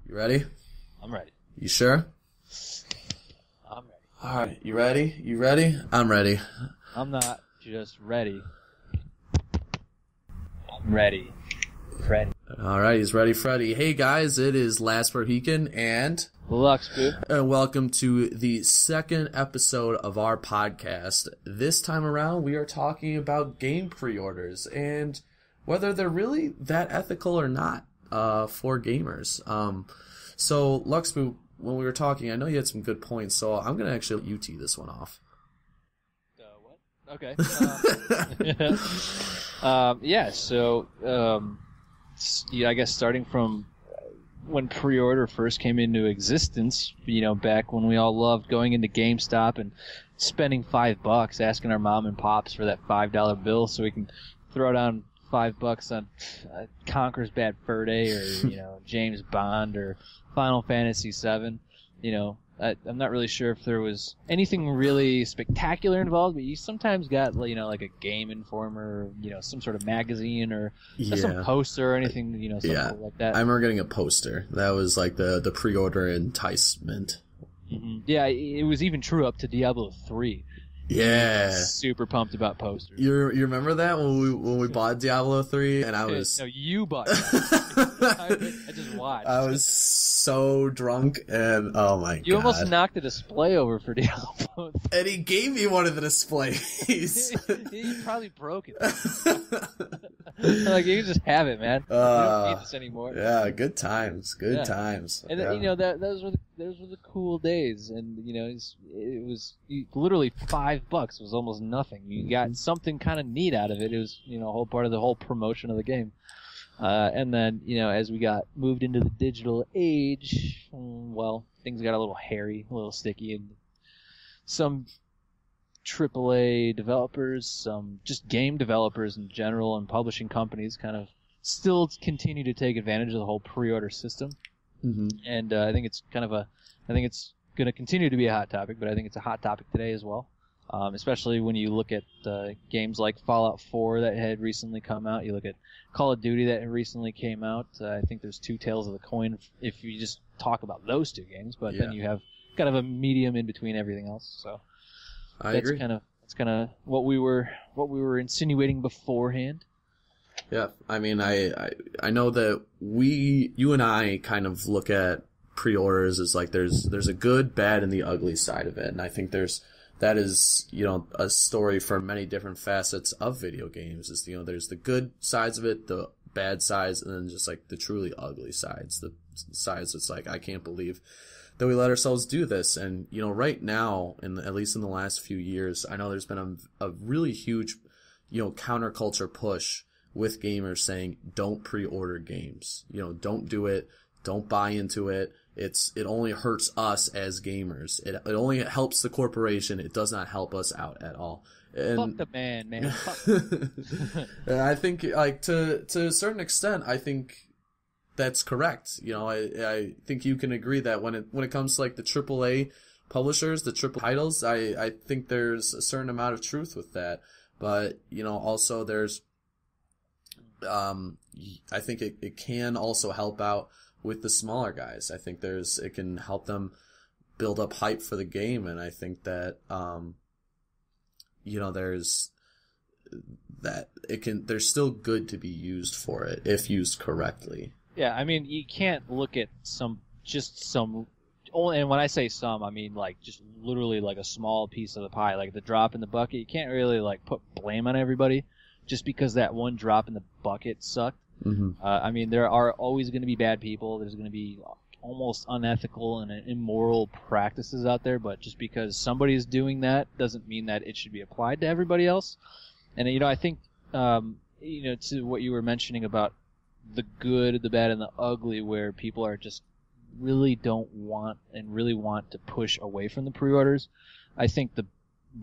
You ready? I'm ready. You sure? I'm ready. All right. You ready? You ready? I'm ready. I'm not just ready. I'm ready. Freddy. All right. He's ready, Freddy. Hey, guys. It is Last Mohican and Luxboo. And welcome to the second episode of our podcast. This time around, we are talking about game pre-orders and whether they're really that ethical or not for gamers. So, Luxboo, when we were talking, I know you had some good points, so I'm going to actually let you tee this one off. What? Okay. I guess starting from when pre-order first came into existence, back when we all loved going into GameStop and spending $5, asking our mom and pops for that $5 bill so we can throw down $5 on Conker's Bad Fur Day or, James Bond or Final Fantasy VII. I'm not really sure if there was anything really spectacular involved, but you sometimes got, like a Game Informer, some sort of magazine or some poster or anything, something like that. I remember getting a poster. That was like the pre-order enticement. Mm-hmm. Yeah, it was even true up to Diablo 3. Yeah. Super pumped about posters. You remember that when we bought Diablo 3 and I was... No, you bought it. I just watched. I was so drunk and oh my god. You almost knocked the display over for Diablo 3. And he gave me one of the displays. He probably broke it. Like, you can just have it, man. We don't need this anymore. Yeah, good times. Good times. And those were the cool days, and it was literally $5 was almost nothing. You got something kind of neat out of it. It was a whole part of the whole promotion of the game. And then as we got moved into the digital age, well, things got a little hairy, a little sticky, and some AAA developers, some just game developers in general, and publishing companies kind of still continue to take advantage of the whole pre-order system. Mm-hmm. And I think it's going to continue to be a hot topic, but I think it's a hot topic today as well. Especially when you look at games like Fallout 4 that had recently come out. You look at Call of Duty that recently came out. I think there's two tails of the coin if you just talk about those two games, but then you have kind of a medium in between everything else. So I agree. That's kind of what we were insinuating beforehand. Yeah, I mean, I know that you and I kind of look at pre-orders as like there's a good, bad, and the ugly side of it, and I think that is a story for many different facets of video games. Is there's the good sides of it, the bad sides, and then just like the truly ugly sides, the sides that's like I can't believe that we let ourselves do this. And right now, at least in the last few years, I know there's been a really huge counterculture push with gamers saying don't pre-order games. Don't do it. Don't buy into it. It only hurts us as gamers. It only helps the corporation. It does not help us out at all. And, fuck the man. And I think like to a certain extent, I think that's correct. I think you can agree that when it comes to like the AAA publishers, the triple titles, I think there's a certain amount of truth with that. But also there's I think it can also help out with the smaller guys. I think it can help them build up hype for the game, and I think that there's still good to be used for it if used correctly. Yeah, I mean, you can't look at some, and when I say some, I mean like just literally like a small piece of the pie, like the drop in the bucket. You can't really like put blame on everybody just because that one drop in the bucket sucked. Mm-hmm. I mean, there are always going to be bad people. There's going to be almost unethical and immoral practices out there, but just because somebody is doing that doesn't mean that it should be applied to everybody else. And, I think, to what you were mentioning about the good, the bad, and the ugly, where people are just really don't want and really want to push away from the pre-orders, I think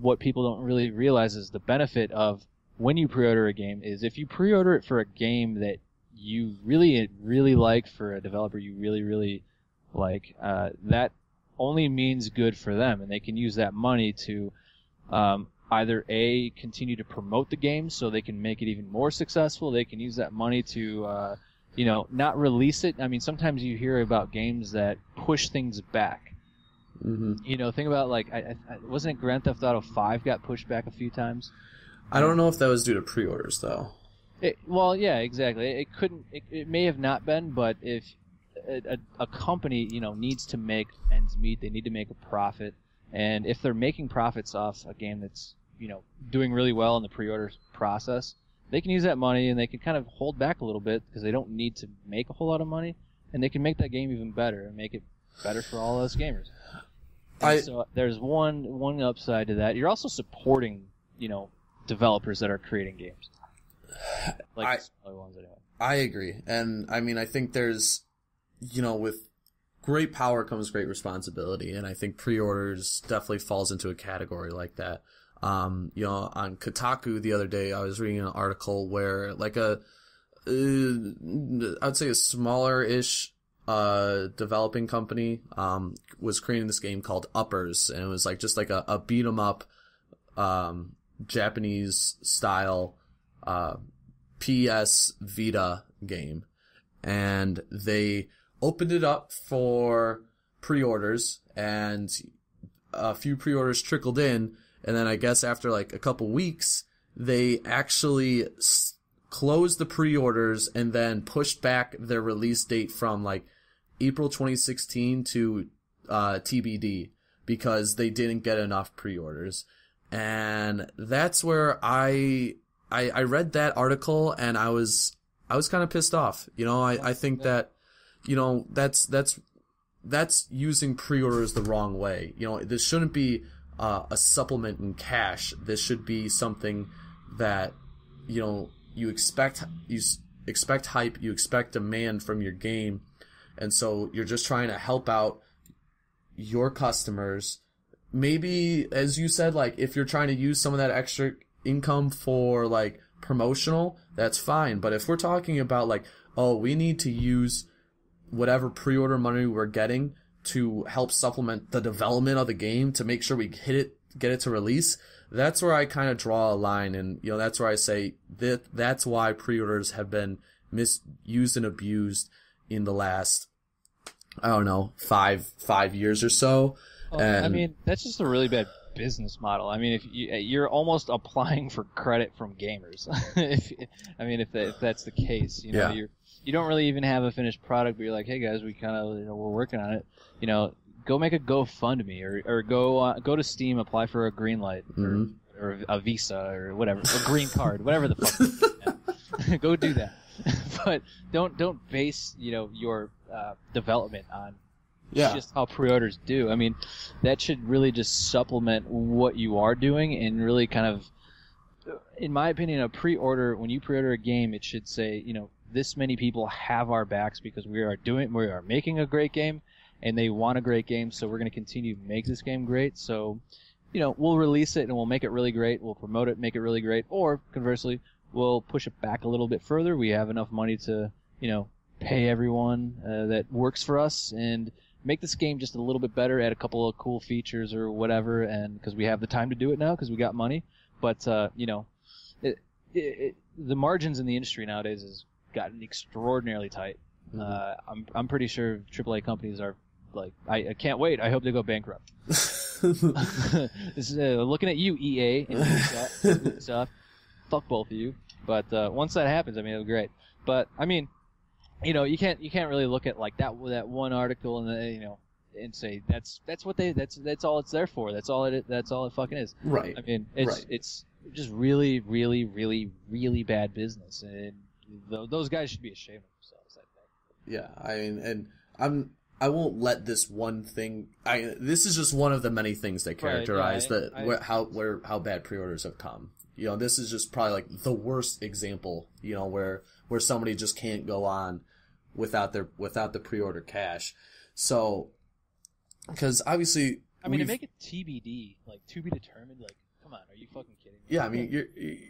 what people don't really realize is the benefit of when you pre-order a game is if you pre-order it for a game that you really, really like, for a developer you really, really like, that only means good for them, and they can use that money to either continue to promote the game so they can make it even more successful. They can use that money to not release it. I mean, sometimes you hear about games that push things back. Mm-hmm. Think about like, wasn't it Grand Theft Auto 5 got pushed back a few times? I don't know if that was due to pre-orders though. Well, yeah, exactly. It couldn't. It may have not been, but if a company, needs to make ends meet, they need to make a profit, and if they're making profits off a game that's, doing really well in the pre-order process, they can use that money and they can kind of hold back a little bit because they don't need to make a whole lot of money, and they can make that game even better and make it better for all us gamers. So there's one upside to that. You're also supporting, developers that are creating games. Like the smaller ones anyway. I agree. And I mean, I think there's, with great power comes great responsibility. And I think pre-orders definitely falls into a category like that. On Kotaku the other day, I was reading an article where like I'd say a smaller-ish, developing company, was creating this game called Uppers. And it was like, just like a beat 'em up, Japanese style, PS Vita game, and they opened it up for pre-orders, and a few pre-orders trickled in, and then I guess after like a couple weeks, they actually closed the pre-orders and then pushed back their release date from like April 2016 to TBD because they didn't get enough pre-orders. And that's where I read that article and I was kind of pissed off. I think that, that's using pre-orders the wrong way. This shouldn't be a supplement in cash. This should be something that, you expect hype, you expect demand from your game. And so you're just trying to help out your customers. Maybe, as you said, like, if you're trying to use some of that extra income for, like, promotional, that's fine. But if we're talking about, like, we need to use whatever pre-order money we're getting to help supplement the development of the game to make sure we get it to release, that's where I kind of draw a line. And, that's where I say that's why pre-orders have been misused and abused in the last, I don't know, five years or so. I mean, that's just a really bad business model. I mean, if you're almost applying for credit from gamers, if that's the case, you don't really even have a finished product, but you're like, hey guys, we kind of, we're working on it. Go make a GoFundMe or go to Steam, apply for a green light or a Visa or whatever, a green card, whatever the fuck. Go do that, but don't base your development on. Yeah. Just how pre-orders do. I mean, that should really just supplement what you are doing and really kind of, in my opinion, when you pre-order a game, it should say, this many people have our backs because we are making a great game and they want a great game, so we're going to continue to make this game great. So, we'll release it and we'll make it really great. We'll promote it, make it really great. Or conversely, we'll push it back a little bit further. We have enough money to, pay everyone that works for us and make this game just a little bit better, add a couple of cool features or whatever, and because we have the time to do it now because we got money. But the margins in the industry nowadays has gotten extraordinarily tight. I'm pretty sure AAA companies are like, I can't wait. I hope they go bankrupt. This is looking at you, EA and Ubisoft. Fuck both of you. But once that happens, I mean, it'll be great. But I mean, you can't really look at like that one article and and say that's all it's there for. That's all it fucking is. Right. I mean, it's just really, really, really, really bad business, and those guys should be ashamed of themselves, I think. Yeah, I mean, and I won't let this one thing. This is just one of the many things that characterize how bad pre-orders have come. This is just probably like the worst example. Where somebody just can't go on without the pre-order cash. So, because obviously, I mean, to make it TBD, like to be determined, like, come on, are you fucking kidding me? Yeah, I mean, you're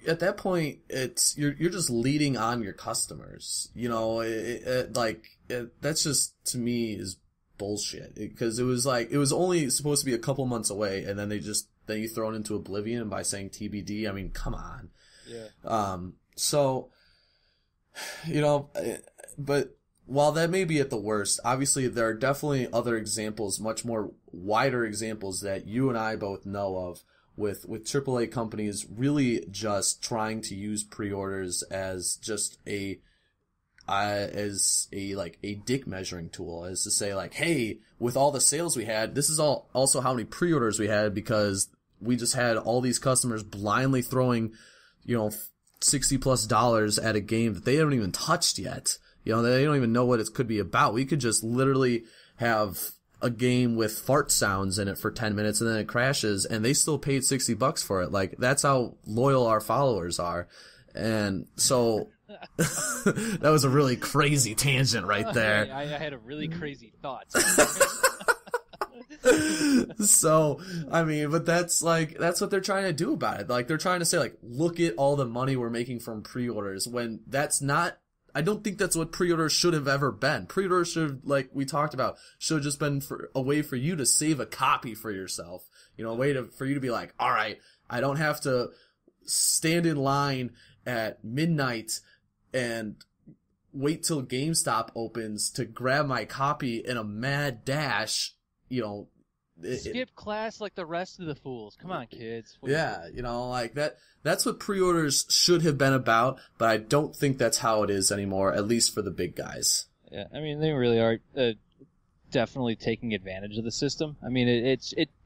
at that point, you're just leading on your customers. That's just, to me, is bullshit. Because it was only supposed to be a couple months away, and then you throw it into oblivion by saying TBD. I mean, come on. Yeah. So, but while that may be at the worst, obviously there are definitely other examples, much more wider examples that you and I both know of with AAA companies really just trying to use pre-orders as just a dick measuring tool, as to say like, hey, with all the sales we had, this is also how many pre-orders we had, because we just had all these customers blindly throwing, $60+ at a game that they haven't even touched yet. They don't even know what it could be about. We could just literally have a game with fart sounds in it for 10 minutes and then it crashes, and they still paid $60 for it. Like, that's how loyal our followers are. And so that was a really crazy tangent right there. I had a really crazy thought. So, I mean, but that's what they're trying to do about it. Like, they're trying to say, like, look at all the money we're making from pre-orders, when that's not, I don't think that's what pre-orders should have ever been. Pre-orders should, like we talked about, should have just been a way for you to save a copy for yourself. A way for you to be like, all right, I don't have to stand in line at midnight and wait till GameStop opens to grab my copy in a mad dash, skip class like the rest of the fools. Come on, kids. Yeah, like that's what pre-orders should have been about, but I don't think that's how it is anymore, at least for the big guys. Yeah, I mean, they really are definitely taking advantage of the system. I mean,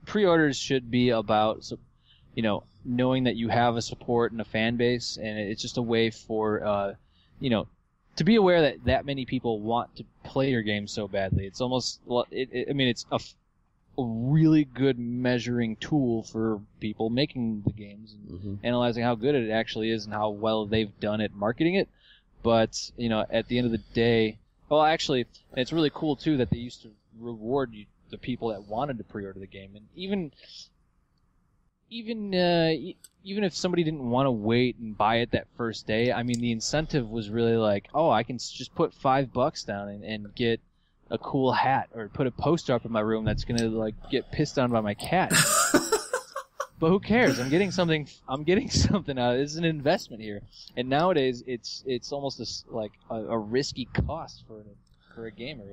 pre-orders should be about, knowing that you have a support and a fan base, and it's just a way for, to be aware that many people want to play your game so badly. It's almost, it's a really good measuring tool for people making the games and analyzing how good it actually is and how well they've done at marketing it. But, at the end of the day, well, actually, it's really cool too that they used to reward the people that wanted to pre-order the game. And even if somebody didn't want to wait and buy it that first day, I mean, the incentive was really like, oh, I can just put $5 down and get a cool hat, or put a poster up in my room that's gonna like get pissed on by my cat. But who cares? I'm getting something out of it. It's an investment here. And nowadays it's almost a risky cost for a gamer,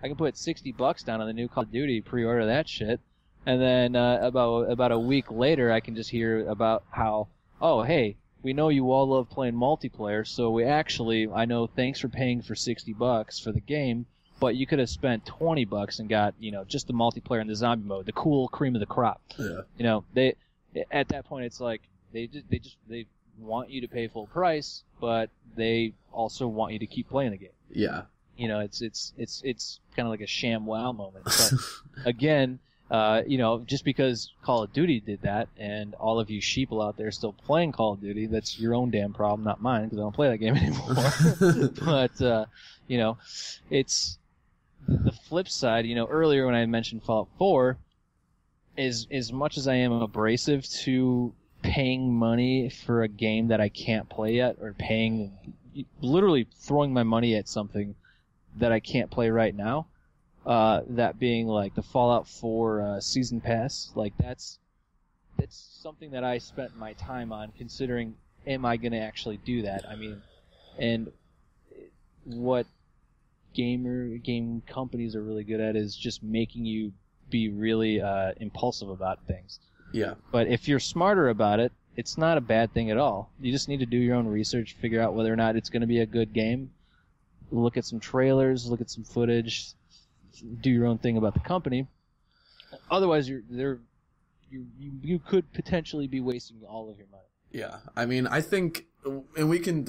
I can put $60 down on the new Call of Duty, pre-order that shit, and then about a week later I can just hear about how, oh, hey, we know you all love playing multiplayer, so I know, thanks for paying for $60 for the game, but you could have spent $20 and got, just the multiplayer and the zombie mode, the cool cream of the crop. Yeah. They at that point it's like they want you to pay full price, but they also want you to keep playing the game. Yeah. It's kind of like a sham wow moment. But again, just because Call of Duty did that, and all of you sheeple out there still playing Call of Duty, that's your own damn problem, not mine, because I don't play that game anymore. But it's the flip side. Earlier when I mentioned Fallout 4, is as much as I am abrasive to paying money for a game that I can't play yet, or literally throwing my money at something that I can't play right now. That being like the Fallout 4 season pass, like that's something that I spent my time on, considering, am I going to actually do that? I mean, and what game companies are really good at is just making you be really impulsive about things. Yeah. But if you're smarter about it, it's not a bad thing at all. You just need to do your own research, figure out whether or not it's going to be a good game, look at some trailers, look at some footage, do your own thing about the company. Otherwise, you could potentially be wasting all of your money. Yeah, I mean, I think, and we can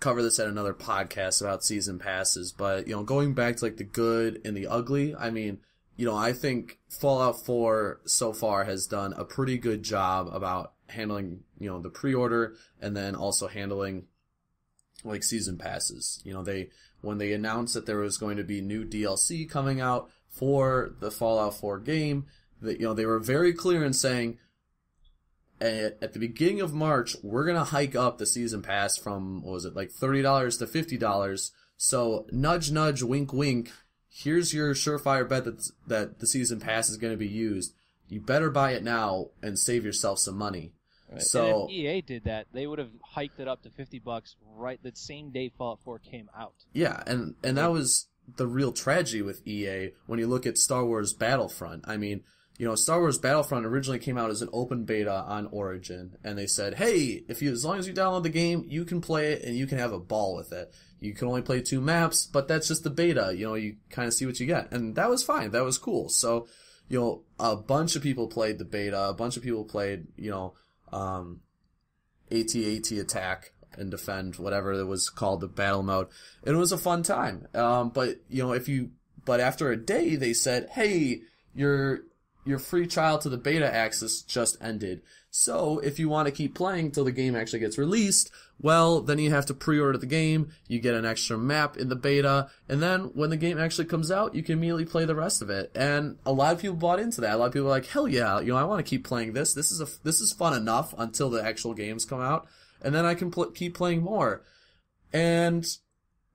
cover this at another podcast about season passes, but going back to like the good and the ugly, I mean, I think Fallout 4 so far has done a pretty good job about handling, the pre-order, and then also handling like season passes. When they announced that there was going to be new DLC coming out for the Fallout 4 game, that they were very clear in saying, at the beginning of March, we're gonna hike up the season pass from, what was it, like $30 to $50. So nudge, nudge, wink, wink. Here's your surefire bet that the season pass is gonna be used. You better buy it now and save yourself some money. Right. So and if EA did that, they would have hiked it up to $50 right the same day Fallout 4 came out. yeah, and that was the real tragedy with EA when you look at Star Wars Battlefront. I mean, Star Wars Battlefront originally came out as an open beta on Origin, and they said, hey, as long as you download the game, you can play it and you can have a ball with it. You can only play 2 maps, but that's just the beta. You kind of see what you get. And that was fine. That was cool. So, a bunch of people played the beta. A bunch of people played, AT-AT Attack and Defend, whatever it was called, the battle mode. And it was a fun time. But after a day, they said, hey, your free trial to the beta access just ended. So if you want to keep playing till the game actually gets released, well, then you have to pre-order the game, you get an extra map in the beta, and then when the game actually comes out, you can immediately play the rest of it. And a lot of people bought into that. A lot of people were like, hell yeah, I want to keep playing this. This is fun enough until the actual games come out, and then I can keep playing more. And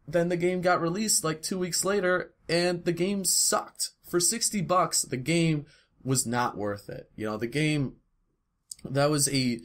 then the game got released like 2 weeks later, and the game sucked. For $60, the game was not worth it. The game, that was a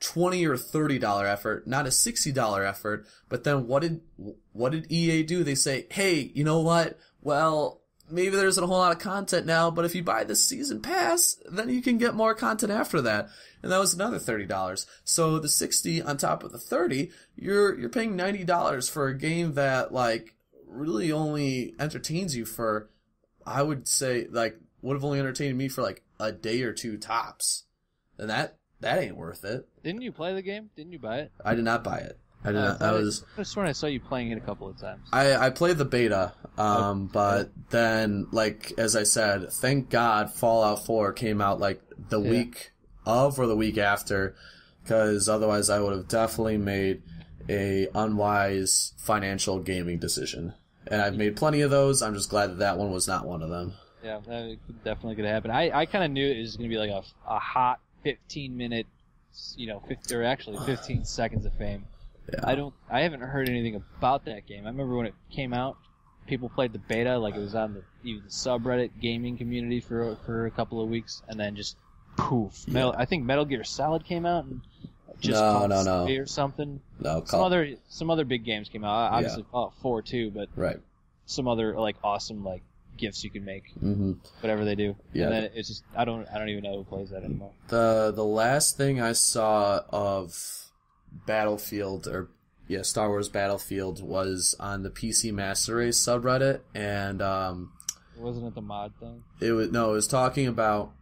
$20 or $30 effort, not a $60 effort. But then what did EA do? They say, hey, you know what? Well, maybe there isn't a whole lot of content now, but if you buy the season pass, then you can get more content after that. And that was another $30. So the 60 on top of the 30, you're paying $90 for a game that like really only entertains you for, I would say, like, would have only entertained me for like a day or 2 tops. And that ain't worth it. Didn't you play the game? Didn't you buy it? I did not buy it. I did not. I swear I saw you playing it a couple of times. I played the beta, but then, like, as I said, thank God Fallout 4 came out like the week of or the week after, because otherwise I would have definitely made a unwise financial gaming decision. And I've made plenty of those. I'm just glad that one was not one of them. Yeah, that definitely could happen. I kind of knew it was going to be like a hot 15-minute, 15 seconds of fame. Yeah. I haven't heard anything about that game. I remember when it came out, people played the beta, like it was on the subreddit gaming community for a couple of weeks, and then just poof. Yeah. I think Metal Gear Solid came out and just no. or something. No, some other big games came out. Obviously, Fallout 4 too, but right. Some other like awesome like gifts you can make, whatever they do. Yeah. And then it's just I don't even know who plays that anymore. The last thing I saw of Battlefield Star Wars Battlefield was on the PC Master Race subreddit, and wasn't it the mod thing? It was talking about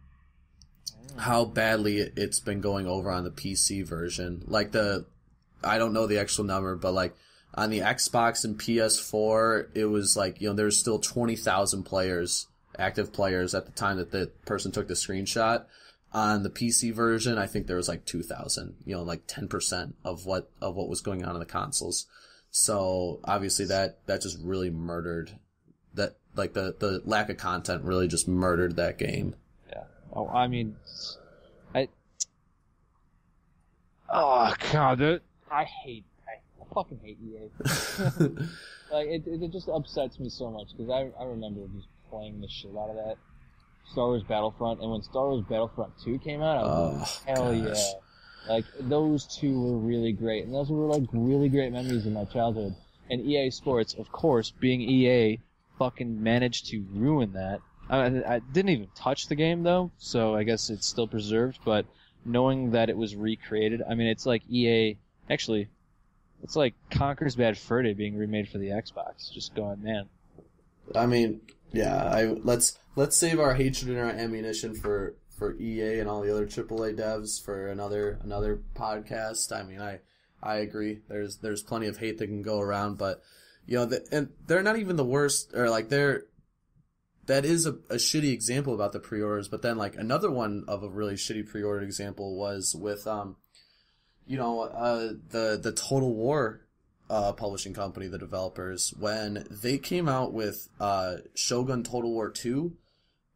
how badly it's been going over on the PC version. Like I don't know the actual number, but like on the Xbox and PS4, it was like, there's still 20,000 active players at the time that the person took the screenshot. On the PC version, I think there was like 2,000, like 10% of what was going on in the consoles. So obviously that just really murdered that, like the lack of content really just murdered that game. Yeah. Oh, I mean, oh god, I fucking hate EA. Like it just upsets me so much because I remember just playing the shit out of that Star Wars Battlefront, and when Star Wars Battlefront 2 came out, I was like, hell gosh. Yeah! Like those two were really great, and those were like really great memories in my childhood. And EA Sports, of course, being EA, fucking managed to ruin that. I didn't even touch the game though, so I guess it's still preserved. But knowing that it was recreated, I mean, it's like EA actually. It's like Conker's Bad Fur Day being remade for the Xbox. Just going, man. I mean, yeah. Let's save our hatred and our ammunition for EA and all the other AAA devs for another podcast. I mean, I agree. There's plenty of hate that can go around, but and they're not even the worst, or like that is a shitty example about the pre-orders. But then like another one of a really shitty pre-order example was with the Total War publishing company, the developers, when they came out with Shogun Total War 2,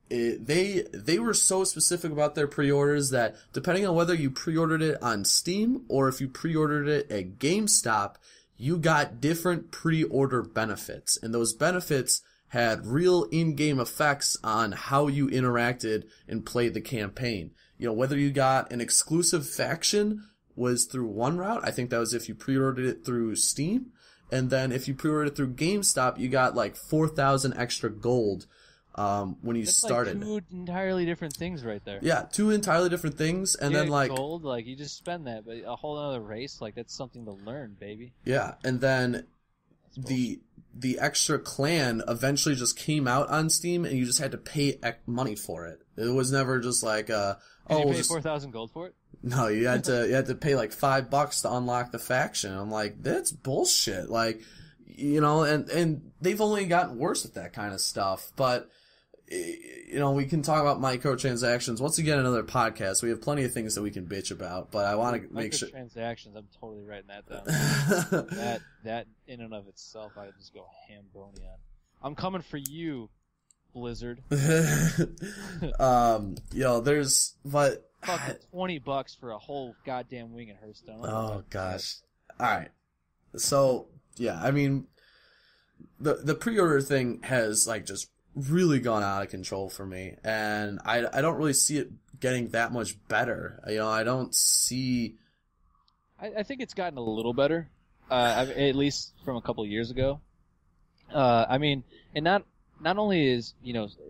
they were so specific about their pre-orders that depending on whether you pre-ordered it on Steam or if you pre-ordered it at GameStop, you got different pre-order benefits, and those benefits had real in-game effects on how you interacted and played the campaign. whether you got an exclusive faction was through one route. I think that was if you pre-ordered it through Steam. And then if you pre-ordered it through GameStop, you got like 4,000 extra gold when you started. Like 2 entirely different things right there. Yeah, 2 entirely different things. And then like gold, like you just spend that, but a whole other race, like that's something to learn, baby. Yeah, and then the extra clan eventually just came out on Steam, and you just had to pay money for it. It was never just like Did you pay 4,000 gold for it? No, you had to pay like $5 to unlock the faction. I'm like, that's bullshit. Like, and they've only gotten worse at that kind of stuff. But we can talk about microtransactions once again another podcast. We have plenty of things that we can bitch about, but I want to make sure microtransactions. I'm totally writing that down. that in and of itself, I just go ham bony on. I'm coming for you, Blizzard. There's but fucking $20 for a whole goddamn wing in Hearthstone. Oh gosh. All right. So yeah, I mean, the pre-order thing has like just really gone out of control for me, and I don't really see it getting that much better. I don't see. I think it's gotten a little better, at least from a couple of years ago. I mean, and not only is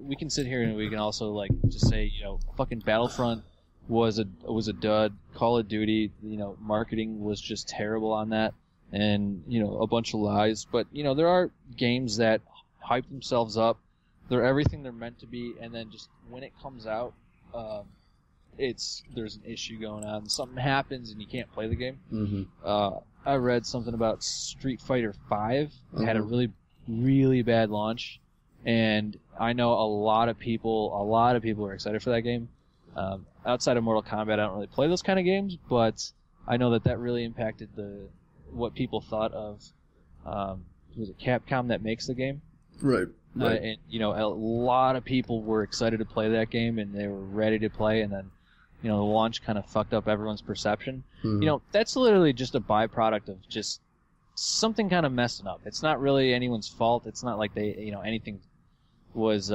we can sit here and we can also like just say fucking Battlefront was a dud. Call of Duty, marketing was just terrible on that, and a bunch of lies. But there are games that hype themselves up. They're everything they're meant to be, and then just when it comes out, there's an issue going on. Something happens and you can't play the game. Mm-hmm. I read something about Street Fighter V. It had a really, really bad launch, and I know a lot of people are excited for that game. Outside of Mortal Kombat, I don't really play those kind of games, but I know that really impacted what people thought of. Was it Capcom that makes the game? Right. Right. And a lot of people were excited to play that game, and they were ready to play, and then the launch kind of fucked up everyone's perception. Mm-hmm. That's literally just a byproduct of just something kind of messing up. It's not really anyone's fault. It's not like they anything was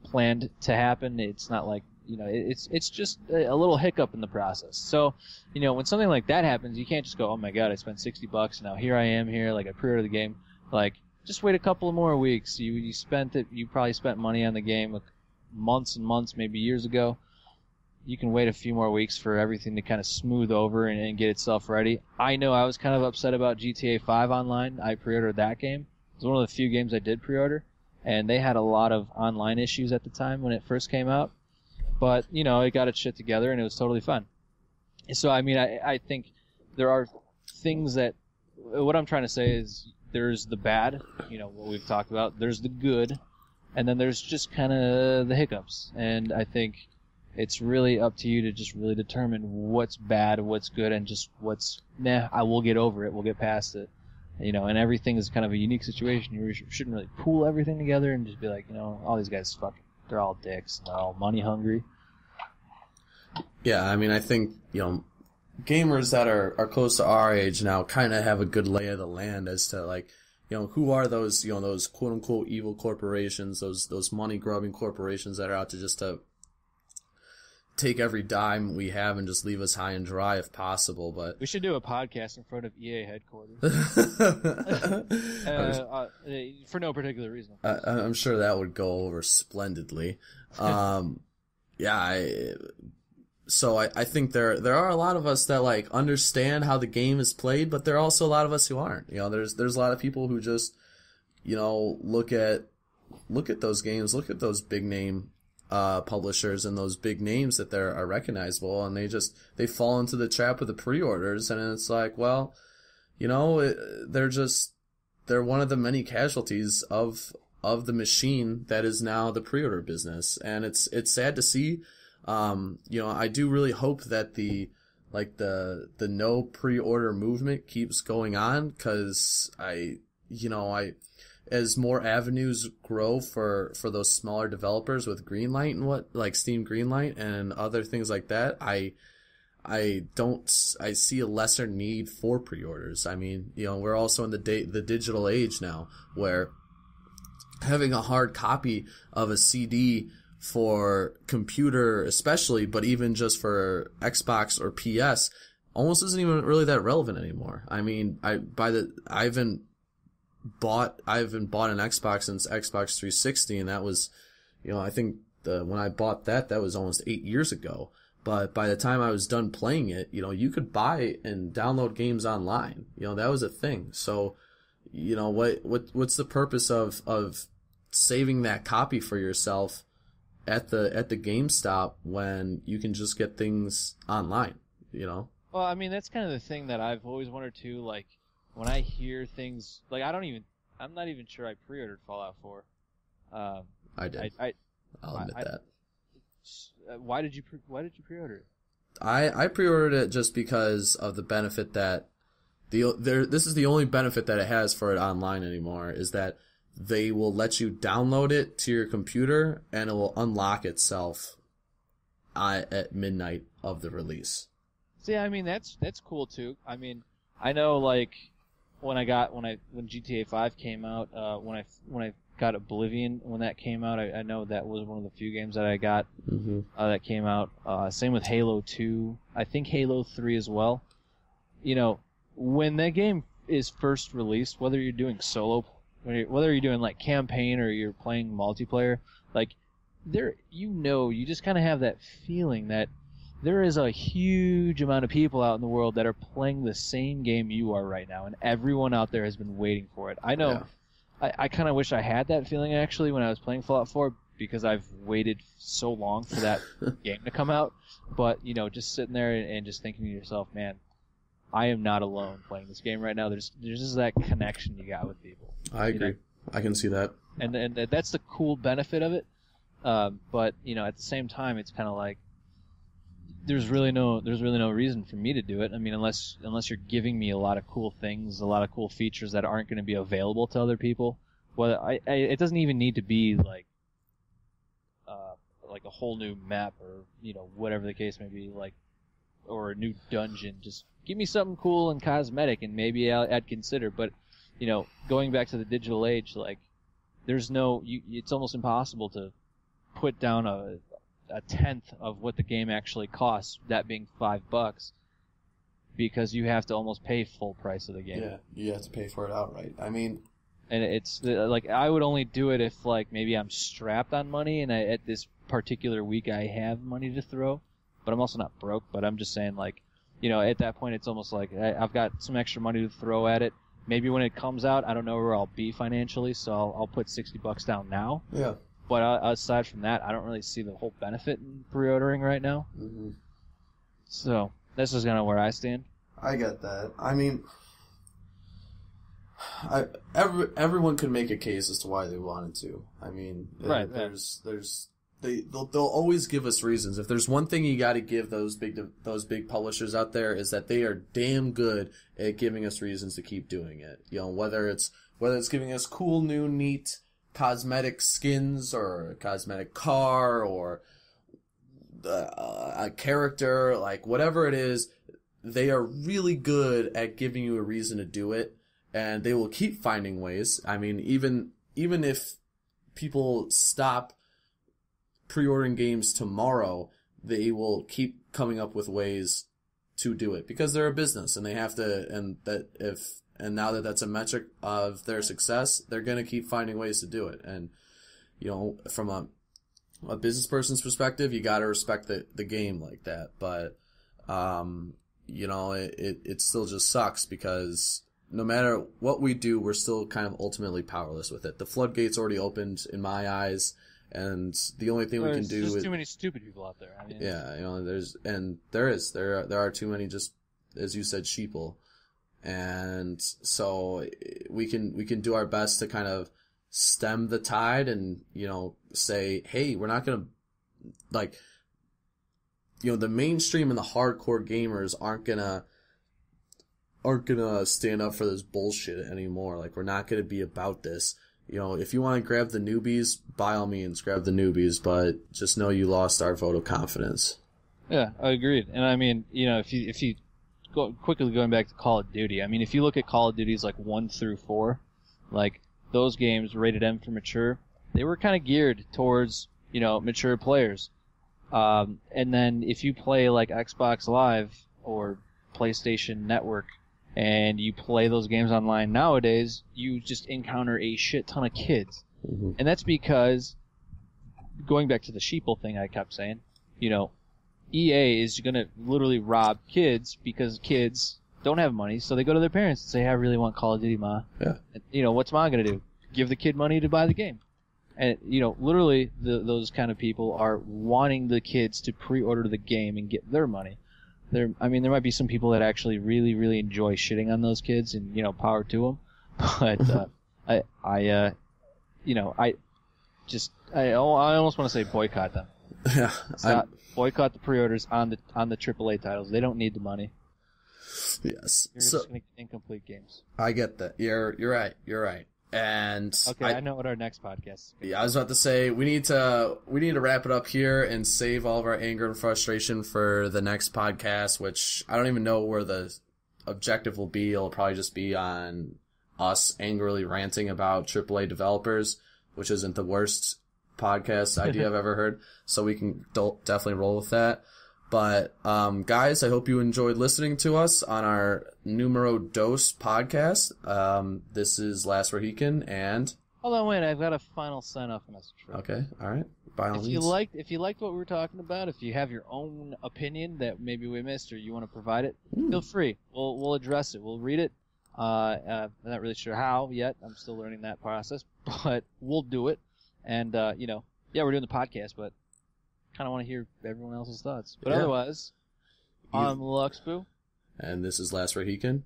planned to happen. It's not like it's just a little hiccup in the process. So when something like that happens, you can't just go, oh my god, I spent $60 now here I am here, like I pre-ordered the game. Like, just wait a couple of more weeks. You probably spent money on the game months and months, maybe years ago. You can wait a few more weeks for everything to kind of smooth over and get itself ready. I know I was kind of upset about GTA 5 Online. I pre-ordered that game. It was one of the few games I did pre-order, and they had a lot of online issues at the time when it first came out. But, it got its shit together, and it was totally fun. So, I mean, I think there are things that... What I'm trying to say is there's the bad, what we've talked about. There's the good, and then there's just kind of the hiccups. And I think it's really up to you to just really determine what's bad, what's good, and just what's, I will get over it, we'll get past it. And everything is kind of a unique situation. You shouldn't really pool everything together and just be like, all these guys fucking, they're all dicks, they're all money hungry. Yeah, I mean, I think, gamers that are close to our age now kind of have a good lay of the land as to like, who are those, those quote unquote evil corporations, those money grubbing corporations that are out to just to take every dime we have and just leave us high and dry if possible. But we should do a podcast in front of EA headquarters. For no particular reason. I'm sure that would go over splendidly. So I think there are a lot of us that like understand how the game is played, but there are also a lot of us who aren't. There's a lot of people who just, look at those games, look at those big name publishers and those big names that are recognizable, and they fall into the trap of the pre-orders, and it's like, well, they're one of the many casualties of the machine that is now the pre-order business, and it's sad to see. I do really hope that the no pre-order movement keeps going on, cause as more avenues grow for those smaller developers with Greenlight and like Steam Greenlight and other things like that, I see a lesser need for pre-orders. I mean, we're also in the digital age now where having a hard copy of a CD for computer especially, but even just for Xbox or PS, almost isn't even really that relevant anymore. I mean, I haven't bought an Xbox since Xbox 360, and that was, I think when I bought that was almost 8 years ago. But by the time I was done playing it, you could buy and download games online. That was a thing. So, what's the purpose of saving that copy for yourself at the GameStop when you can just get things online, Well, I mean, that's kind of the thing that I've always wondered too. Like, when I hear things, like, I'm not even sure I pre-ordered Fallout 4. I did. I'll admit that. Why did you pre-order it? I pre-ordered it just because of the benefit that this is the only benefit that it has for it online anymore, is that they will let you download it to your computer and it will unlock itself at midnight of the release. See, I mean, that's cool too. I mean, I know, like, when GTA 5 came out, when I got Oblivion when that came out, I know that was one of the few games that I got that came out. Same with Halo 2. I think Halo 3 as well. When that game is first released, whether you're doing solo, whether you're doing like campaign or you're playing multiplayer, like, you just kind of have that feeling that there is a huge amount of people out in the world that are playing the same game you are right now, and everyone out there has been waiting for it. I know. Yeah. I kind of wish I had that feeling, actually, when I was playing Fallout 4, because I've waited so long for that game to come out. But, just sitting there and just thinking to yourself, man, I am not alone playing this game right now. There's just that connection you got with people. I agree. I can see that. And that's the cool benefit of it. But, at the same time, it's kind of like, there's really no reason for me to do it. I mean, unless you're giving me a lot of cool things, a lot of cool features that aren't going to be available to other people. Well, it doesn't even need to be like a whole new map or whatever the case may be, like, or a new dungeon. Just give me something cool and cosmetic, and maybe I'd consider. But going back to the digital age, like, it's almost impossible to put down a tenth of what the game actually costs, that being $5, because you have to almost pay full price of the game. Yeah, you have to pay for it outright. I mean, and it's like, I would only do it if, like, maybe I'm strapped on money and at this particular week I have money to throw, but I'm also not broke. But I'm just saying, like, at that point it's almost like I've got some extra money to throw at it. Maybe when it comes out, I don't know where I'll be financially, so I'll put $60 down now. Yeah. But aside from that, I don't really see the whole benefit in pre-ordering right now. Mm-hmm. So this is kind of where I stand. I get that. I mean, everyone could make a case as to why they wanted to. I mean, right? They'll always give us reasons. If there's one thing you got to give those big publishers out there, is that they are damn good at giving us reasons to keep doing it. Whether it's giving us cool, new, neat cosmetic skins, or a cosmetic car, or a character, like, whatever it is, they are really good at giving you a reason to do it, and they will keep finding ways. I mean, even if people stop pre-ordering games tomorrow, they will keep coming up with ways to do it, because they're a business and they have to, and now that that's a metric of their success, they're going to keep finding ways to do it. And, from a business person's perspective, you got to respect the game like that. But, it still just sucks, because no matter what we do, we're still kind of ultimately powerless with it. The floodgates already opened in my eyes, and the only thing we can do is... There's too many stupid people out there. I mean, yeah, there are too many, just, as you said, sheeple. And so we can do our best to kind of stem the tide and, say, hey, we're not going to, like, the mainstream and the hardcore gamers aren't gonna stand up for this bullshit anymore. Like, we're not gonna be about this. If you want to grab the newbies, by all means, grab the newbies, but just know you lost our vote of confidence. Yeah, I agreed. And I mean, if you quickly going back to Call of Duty, I mean, if you look at Call of Duties like 1 through 4, like, those games rated M for mature, they were kind of geared towards mature players. And then if you play like Xbox Live or PlayStation Network and you play those games online nowadays, you just encounter a shit ton of kids. Mm-hmm. And that's because, going back to the sheeple thing I kept saying, EA is going to literally rob kids because kids don't have money, so they go to their parents and say, I really want Call of Duty, Ma. Yeah. And, what's Ma going to do? Give the kid money to buy the game. And, literally those kind of people are wanting the kids to pre-order the game and get their money. There might be some people that actually really, really enjoy shitting on those kids and, power to them. But, I almost want to say boycott them. Yeah. Boycott the pre-orders on the AAA titles. They don't need the money. Yes. You're just going to get incomplete games. I get that. You're right. And okay, I know what our next podcast is. Yeah, I was about to say we need to wrap it up here and save all of our anger and frustration for the next podcast, which I don't even know where the objective will be. It'll probably just be on us angrily ranting about AAA developers, which isn't the worst podcast idea I've ever heard. So we can definitely roll with that. But, guys, I hope you enjoyed listening to us on our Numero Dos podcast. This is Last Rahican and... Hold on, wait, I've got a final sign-off message for you. Okay, alright. By all means. If you liked what we were talking about, if you have your own opinion that maybe we missed or you want to provide it, feel free. We'll address it. We'll read it. I'm not really sure how yet. I'm still learning that process, but we'll do it. And, we're doing the podcast, but kind of want to hear everyone else's thoughts. But otherwise, I'm Luxboo. And this is Last Rahican.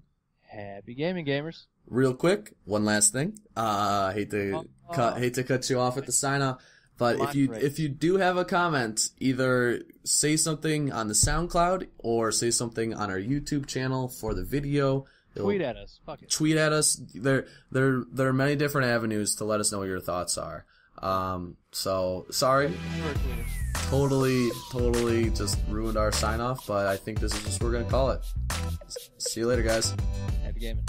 Happy gaming, gamers. Real quick, one last thing. Hate to cut you off at the sign off, but if you do have a comment, either say something on the SoundCloud or say something on our YouTube channel for the video. Tweet at us. Fuck it. Tweet at us. There are many different avenues to let us know what your thoughts are. So sorry. Totally just ruined our sign off, but I think this is just what we're gonna call it. See you later, guys. Happy gaming.